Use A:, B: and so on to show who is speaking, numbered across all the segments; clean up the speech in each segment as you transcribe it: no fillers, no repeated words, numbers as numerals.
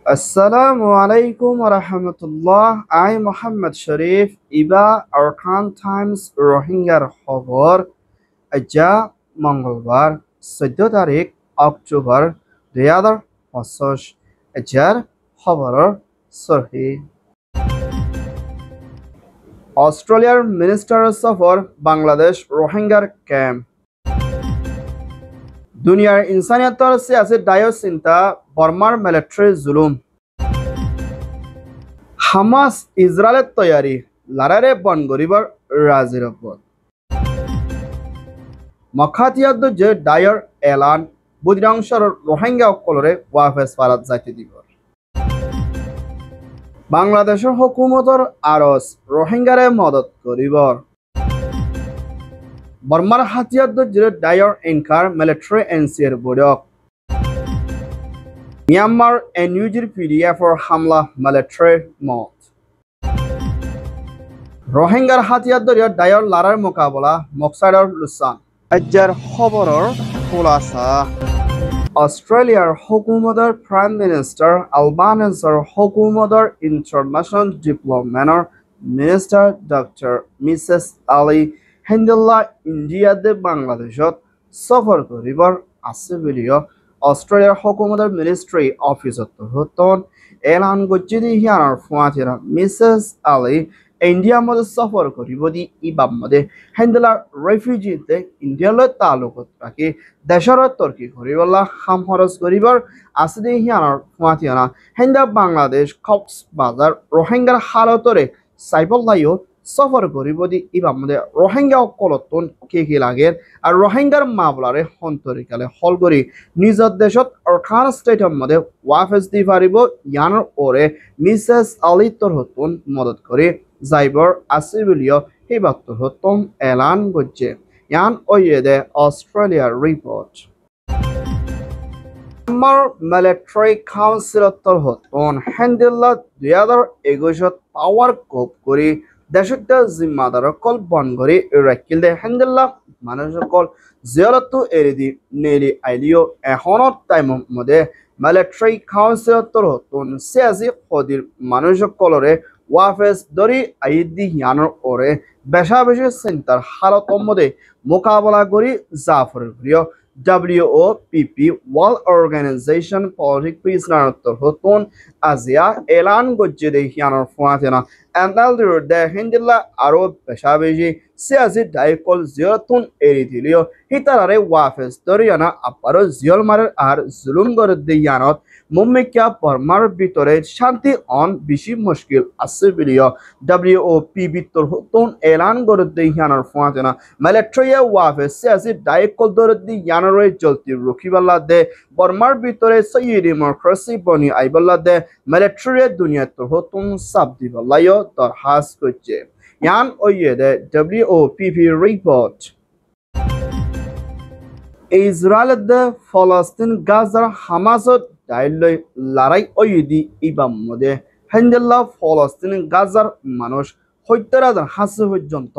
A: Assalamu alaikum wa rahmatullah. I Muhammad Sharif Iba Arkan Times Rohingya Khobor Aja Mongolbar 14 তারিখ October 2025 এজার খবরের সহি অস্ট্রেলিয়ার minister সফর Bangladesh রোহিঙ্গার camp দুনিয়ার ইনসানিয়তর সিয়াসি দায়র চিন্তা বর্মার মিলিটারি জুলুম হামাস ইসরায়েলের তৈয়ারি লারারে বন গরিবর রাজির ওপর মখাতিয়াদ যে দায়র এলান বুদ্রাংশর রোহিঙ্গা অকলরে ওয়াফেস ফারাত জাতি দিবর বাংলাদেশের হুকুমতর আরস রোহিঙ্গারে মদত করিবর বর্মার হাতিয়াদ যে দায়র ইনকার মিলিটারি এনসির বৈঠক মিয়ানমার এনইউজির পিডিএফর হামলা মিলিটারি মত রোহিঙ্গার হাতিয়ার দরিয়া দায়র লারার মোকাবলা মকসাইডর লুসান আজ্জার খবরের খোলাসা অস্ট্রেলিয়ার হুকুমতর প্রাইম মিনিস্টার আলবানিজর হুকুমতর ইন্টারন্যাশনাল ডেভেলপমেন্টর মিনিস্টার ডক্টর মিসেস আলী হেন্ডেল্লা ইন্ডিয়াতে বাংলাদেশত সফর করিবার আছে বুলিও অস্ট্রেলিয়ার হুকুমতর মিনিস্ট্রি অফিসত হতন এলান গজ্জিদি হিয়ানার ফুয়াতিরা মিসেস আলী ইন্ডিয়ার মধ্যে সফর করিব দি ইবাব মধ্যে হেন্ডেলার রেফিউজিতে ইন্ডিয়ালৈ তালুকত রাখি দেশৰ তর্কি করিবলা খাম খরচ করিবার আছে দি হিয়ানার ফুয়াতিরা হেন্দা বাংলাদেশ কক্সবাজার রোহিঙ্গার হালতরে সাইবল্লাইও সফর করিব দি ইবাব মধ্যে রোহিঙ্গা অকলতন কি লাগে আর রোহিঙ্গার মামলারে হন্তরিকালে হল করি নিজের দেশত অরখান স্টেটের মধ্যে ওয়াফেস দি পারিব ইয়ানোর ওরে মিসেস আলী তরহতুন মদত করে যাইবর আছে বুলিও হিবাত্তর হতম এলান করছে ইয়ান ওয়েদে অস্ট্রেলিয়ার রিপোর্ট আমার মিলিটারি কাউন্সিলর হতন হ্যান্ডেল্লা 2021 পাওয়ার কোপ করে দেশত জিম্মাদার কল বন করে রাখিল দে হ্যান্ডেল্লা মানুষ কল জিয়ারত এরিদি নেলি আইলিও এখনত টাইম মধ্যে মিলিটারি কাউন্সিলর হতন সিয়াসি খদির মানুষ কলরে ওয়াফেস দরি আইদি হিয়ানোর ওরে বেশা বেশি চিন্তার হালত মধ্যে মোকাবেলা করি জাফরের প্রিয় WOPP world organization politic prisoner হতন আজিয়া এলান গজ্জে দে হিয়ানোর ফুয়াতেনা এন্ডালদির দে হিন্দিল্লা আরো বেশা বেশি সিয়াসি দায়কল জিয়তুন এরি দিলিও হিতারারে ওয়াফেস দরিয়ানা আপারো জিয়ল মারের আর জুলুম করে দিয়ানত মুম্মিকা বর্মার ভিতরে শান্তি অন বেশি মুশকিল আছে বিলিও WOPP তোর হতন এলান করে দিয়ানোর ফুয়াতেনা মিলিটারি ওয়াফেস সিয়াসি দায়কল দরে দিয়ানোরে চলতি রুখিবাল্লা দে বর্মার ভিতরে সই ডেমোক্রেসি বনি আইবাল্লা দে মিলিটারি দুনিয়া তোর হতন সাব দিবাল্লাইও দরখাস্ত করছে ইয়ান ওয়েদে WOPP রিপোর্ট ইসরায়েলতে ফলস্তিন গাজার হামাসত দাইলই লড়াই ওইদি ইবাম মধ্যে হেন্ডেল্লা ফলস্তিন গাজার মানুষ 70,000 হাসি পর্যন্ত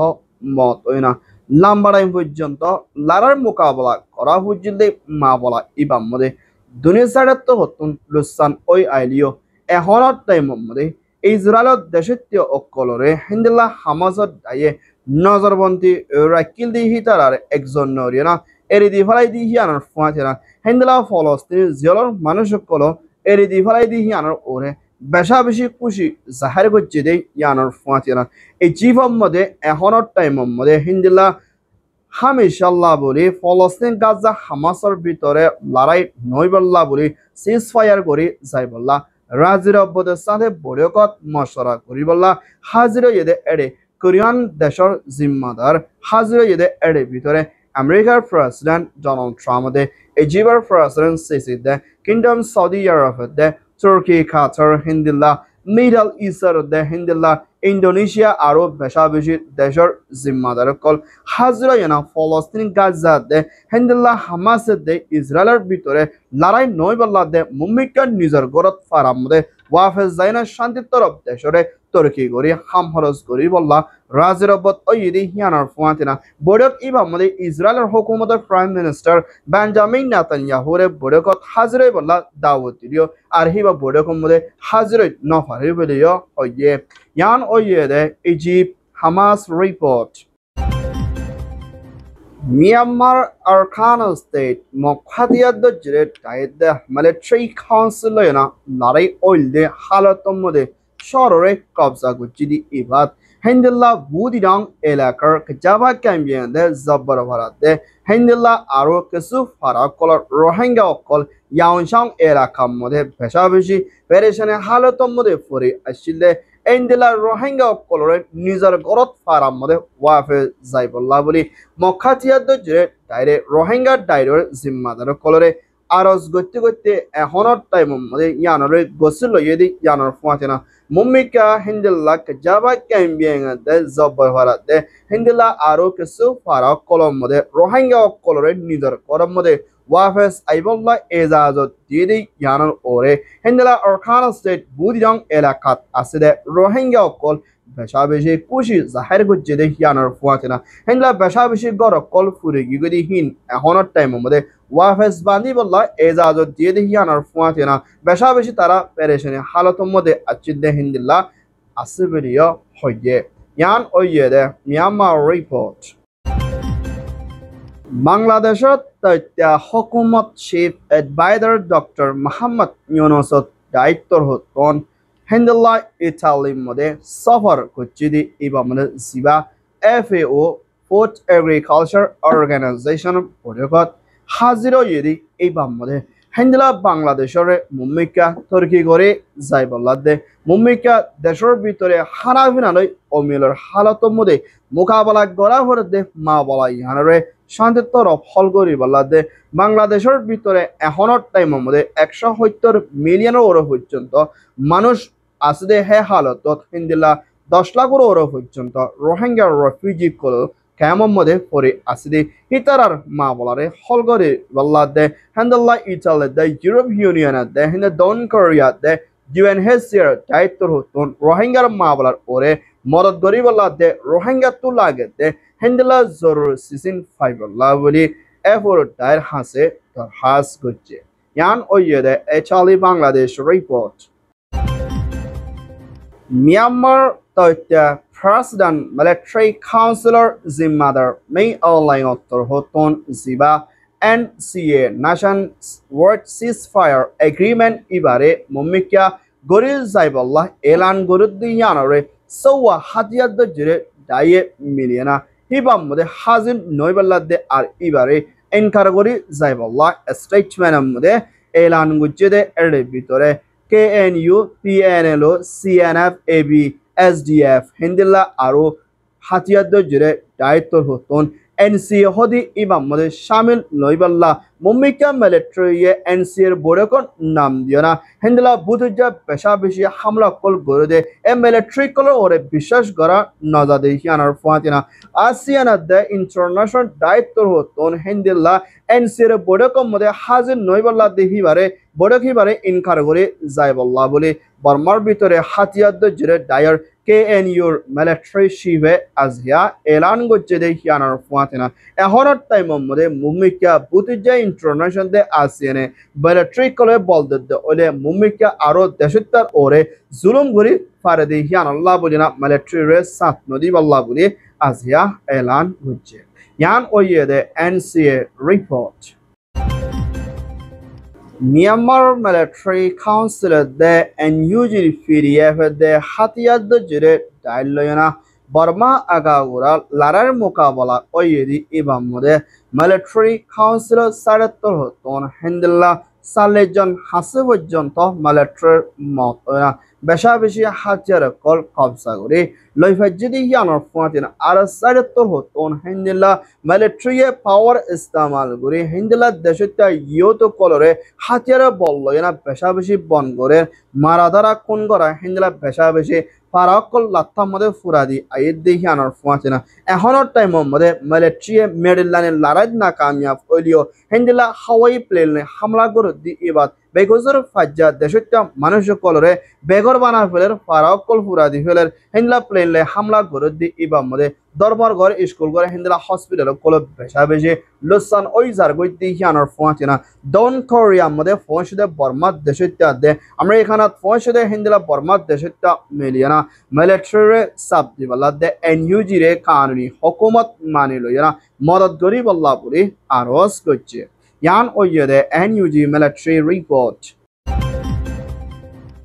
A: মত হইনা লাম্বারাই পর্যন্ত লড়ার মোকাবেলা করা পর্যন্ত মা বলা ইবাম মধ্যে দুনিয়া সাইডত হতুন লুসান ওই আইলিও এখনত টাইম মধ্যে ইসরায়েলত দেশত্য অকলরে হেন্ডেল্লা হামাসত দায়ে নজরবন্দি রাকিল দি হিতারার একজন নরিয়ানা এরিদি ফলাই দি হিয়ানোর ফুয়াতেনা হেন্ডেলা ফলস্তিনি জিয়লর মানুষ সকল এরিদি ফলাই দি হিয়ানোর ওরে বেশা বেশি খুশি জাহার করছে দে ইয়ানোর ফুয়াতেনা এই জীবন মধ্যে এখনত টাইম মধ্যে হেন্ডেলা হামিশাল্লাহ বলি ফলস্তিন গাজা হামাসর ভিতরে লড়াই নইবল্লা বলি সিজ ফায়ার করি যাইবল্লা রাজির অব্বদের সাথে বৈঠকত মশরা করিবল্লা হাজির ইয়েদে এড়ে কোরিয়ান দেশর জিম্মাদার হাজির ইয়েদে এড়ে ভিতরে আমেরিকার প্রেসিডেন্ট ডোনাল্ড ট্রাম্প দে ইজিপ্টের প্রেসিডেন্ট সিসি দে কিংডম সৌদি আরব দে তুর্কি কাতার হিন্দিল্লা মিডল ইস্টার দে হিন্দিল্লা ইন্দোনেশিয়া আরো বেশা বেশি দেশর জিম্মাদার কল হাজির ইয়েনা ফলস্তিন গাজা দে হিন্দিল্লা হামাস দে ইসরায়েলের ভিতরে লড়াই নইবল্লা দে মুম্মিকা নিজের গরত ফারাম দে ওয়াফেজ জাইনা শান্তির তরফ দেশরে তরকি করি হাম হরজ করি বললা রাজরবত ওইদি হিয়ানার ফুয়াতিনা বড়ক ইবা মদে ইসরায়েলের হুকুমতের প্রাইম মিনিস্টার বেঞ্জামিন নেতানিয়াহুরে বড়কত হাজিরে বললা দাওয়াত দিও আর হিবা বড়ক মদে হাজিরে নফারে বলিও হইয়ে ইয়ান ওইয়ে দে Egypt Hamas report Myanmar Arcana State Mokhadia the Jiret Diet the Military Council Larai Oil de Halatomode Shorore Kobsa Guchidi Ibat Hendilla Budidang Elakar Kajava Cambian de Zabaravara de Hendilla Aro Kesuf Harakola Rohingya Okol Yaunshang Elakamode Peshavishi Perishane Halatomode Furi Ashile Endila Rohingya Colore Nizar Gorot Faramode Wafe Zaibullah Buli Mokhatia the Jet Dire Rohingya Dire Zimmadar Colore Aros Gotti a honor time Yanore Gosilo Yedi Yanar Fatina Mumika Hindilla Java Cambian de Zabarvara de Hindilla Aro Kesu Fara Colomode Rohingya Colore Nizar Coramode Wafes Ibolla Ezazot Didi Yanar Ore Hendela Arcana State Budidang Elakat Aside Rohingya Kol Beshabishi Kushi Zahir Gujede Yanar Fuatina Hendla Beshabishi got a call Furi Yugudi Hin a honor time Mode Wafes Bandibolla Ezazot Didi Yanar Fuatina Beshabishi Tara Perishin Halatomode Achide Hindilla Asibirio Hoye Yan Oyede Myanmar Report Bangladeshot the Hukumat Chief Advisor Dr. Muhammad Yunusot Daitor Hoton Hendela Italy Mode Suffer Kuchidi Ibamade Ziba FAO Food Agriculture Organization Podokot Haziro Yedi Ibamode Hendela Bangladeshore Mumika Turkey Gore Zaibalade Mumika Deshor Vitore Hanavinale Omiler Halatomode Mukabala Gora Horde Mabala Yanare শান্তির তরফ হলগরি বলাদে বাংলাদেশের ভিতরে এখনর টাইমের মধ্যে 170 মিলিয়নের ওর পর্যন্ত মানুষ আছে হে হালতত হিন্দিলা 10 লাখের ওর পর্যন্ত রোহিঙ্গা রেফিউজি কল কেমন মধ্যে পড়ে আছে হিতারার মা বলারে হলগরি বলাদে হ্যান্ডলা ইটালি দে ইউরোপ ইউনিয়ন দে হিন্দে দন কোরিয়া দে UNHCR দায়িত্ব হতন রোহিঙ্গার মা বলার ওরে মদত গরি বলাদে রোহিঙ্গা তো লাগে দে Hendela Zorur Sisin Fiber Lavuli Effort Dire Hase Tar Has Guche Yan Oyede Echali Bangladesh Report Myanmar Toita President Military Councilor Zimmadar May Online Ottor Hoton Ziba NCA Nation World Ceasefire Agreement Ibare Mumikya Goril Zaiballah Elan Guruddi Yanore Sowa Hadiad the Jire Daye Miliana Hibam Mode Hazin Noibala de Ar Ibare Enkaragori Zaiballah Statement Mode Elan Gujede Erdebitore KNU PNLO CNF AB SDF Hindilla Aro Hatiad Jire Daitor Hoton NCA Hodi Ibam Mode Shamil Noiballa Mumika Military NCA Bodakon Nam Diana Hindilla Butuja Peshabishi Hamla Kol Gorode a military color or a Bishash Gora Nazade Hianar Fatina ASEAN at the International Daitor Hoton Hindilla NCA Bodakon Mode Hazin Noiballa de Hivare Bodakibare in Karagori Zaiballa Buli Barmar Bitore Hatiad the Jire Dyer KNU military Shive Azia Elan Gojede Hianar Fatina a horror time of Mode Mumika Butija International de ASEAN military color bolded the Ole Mumika Aro Deshitar Ore Zulum Guri Faradi Hianallah Budina military race Sat Nodiballa Budi Azia Elan Guche Yan Oye the NCA report Myanmar Military Council de NUG PDF de Hatiad the Jire Dialoyana Burma Agagura Larar Mukabala Oyedi Ibamode Military Council Sarator Hoton Hendilla Salejon Hasevajon to Military Motona Beshabishi Hatiar Kol Kobsaguri Loifajidi Yanor Fontin Ara Sarator Hoton Hendilla Military Power Istamal Guri Hindilla Deshita Yoto Colore Hatiara Bolloyana Beshabishi Bongore Maradara Kungora Hindilla Beshabishi Parakol Latta Mode Furadi Ayedi Yanor Fontina a honor time of Mode Military Medilan Larad Nakamia Olio Hindilla Hawaii plane Hamla Guru di Ibat বেগজর ফাজ্জা দেশটা মানুষ কলরে বেগর বানা ফেলের ফারাকল ফুরাদি ফেলের হিন্দলা প্লেনলে হামলা করে দি ইবাম মধ্যে দরবার ঘর স্কুল ঘরে হিন্দলা হসপিটাল কল বেশা বেশি লসান ওই জার গইতে হিয়ানোর ফোঁচেনা দন কোরিয়া মধ্যে ফোঁসদে বর্মা দেশটা দে আমরা এখানে ফোঁসদে হিন্দলা বর্মা দেশটা মিলিয়ানা মিলিটারি সাব দিবালা দে এনইউজি রে কানুনি হুকুমত মানি লইয়ানা মদত গরিব আল্লাহ পুরি আরজ করছে ইয়ান ওইয়ে NUG military report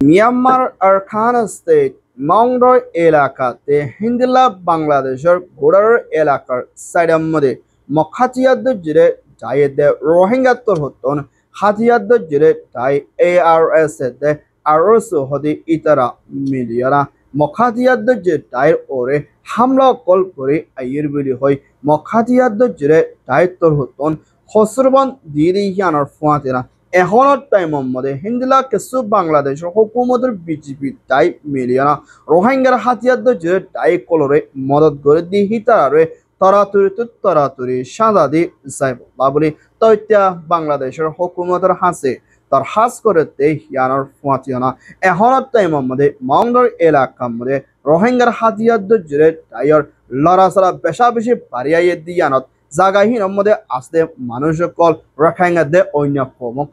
A: Myanmar Arakan state মাউন্ডর এলাকাতে হিন্দলা বাংলাদেশের গোড়ার এলাকার সাইডের মধ্যে মখাতিয়াদ জিরে জায়েদে রোহিঙ্গা তোর হতন হাতিয়াদ জিরে তাই ARS দে আরস হদি ইতারা মিলিয়ানা মখাতিয়াদ যে তাইর ওরে হামলা কল করে আইয়ের বিলি হয় মখাতিয়াদ জিরে তাই তোর হতন খসরবান দিয়ে ইয়ানোর ফুয়াতেনা এখনের টাইমের মধ্যে হিন্দলা কিছু বাংলাদেশের হুকুমতের বিজেপি তাই মিলিয়ানা রোহিঙ্গার হাতিয়ার যে তাই কলরে মদত করে দিয়ে হিতারে তরাতুরি সাদা দি যাইব বলে তৈত্যা বাংলাদেশের হুকুমতের হাসে তার হাস করতে হিয়ানোর ফুয়াতিয়ানা এখনের টাইমের মধ্যে মাউন্ডর এলাকার মধ্যে রোহিঙ্গার হাতিয়ার যে তাইর লড়াচড়া বেশা বেশি বাড়িয়ে দিয়ানত জাগাহীন মধ্যে আসতে মানুষ কল রাখাইঙ্গা দে অন্য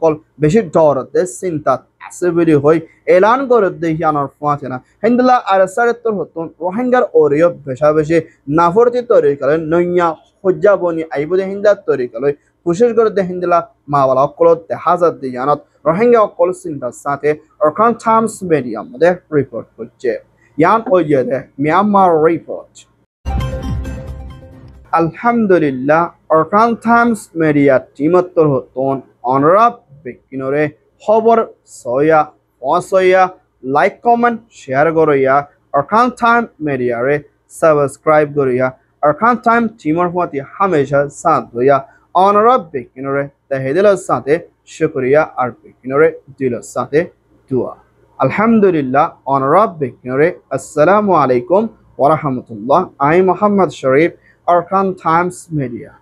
A: কল বেশি ডরতে চিন্তাত আছে বলি হই এলান করে দেহিয়ানোর ফুয়াছে না হিন্দলা আর সারেত্তর হতন রোহিঙ্গার ওরিও বেশা বেশি নাফরতি তৈরি করে নইয়া হজ্জা বনি আইবদে হিন্দার তৈরি করে বিশেষ করে দে হিন্দলা মাওয়ালা অকল হাজার দিয়ানত রোহিঙ্গা অকল চিন্তার সাথে অরখান টাইমস মিডিয়া মধ্যে রিপোর্ট করছে ইয়ান ওইয়ে দে মিয়ানমার রিপোর্ট আলহামদুলিল্লাহ অরখান টাইমস মিডিয়া টিমত্তর হতন অনরাব বেকিনরে খবর সয়া পছয়া লাইক কমেন্ট শেয়ার করিয়া অরখান টাইম মিডিয়ারে সাবস্ক্রাইব করিয়া অরখান টাইম টিমর প্রতি হামেশা সাথ দইয়া অনরাব বেকিনরে তাহেদিলের সাথে শুকরিয়া আর বেকিনরে দিলের সাথে দুয়া আলহামদুলিল্লাহ অনরাব বেকিনরে আসসালামু আলাইকুম ওয়া রাহমাতুল্লাহ I Mohammad Sharif Arkan Times Media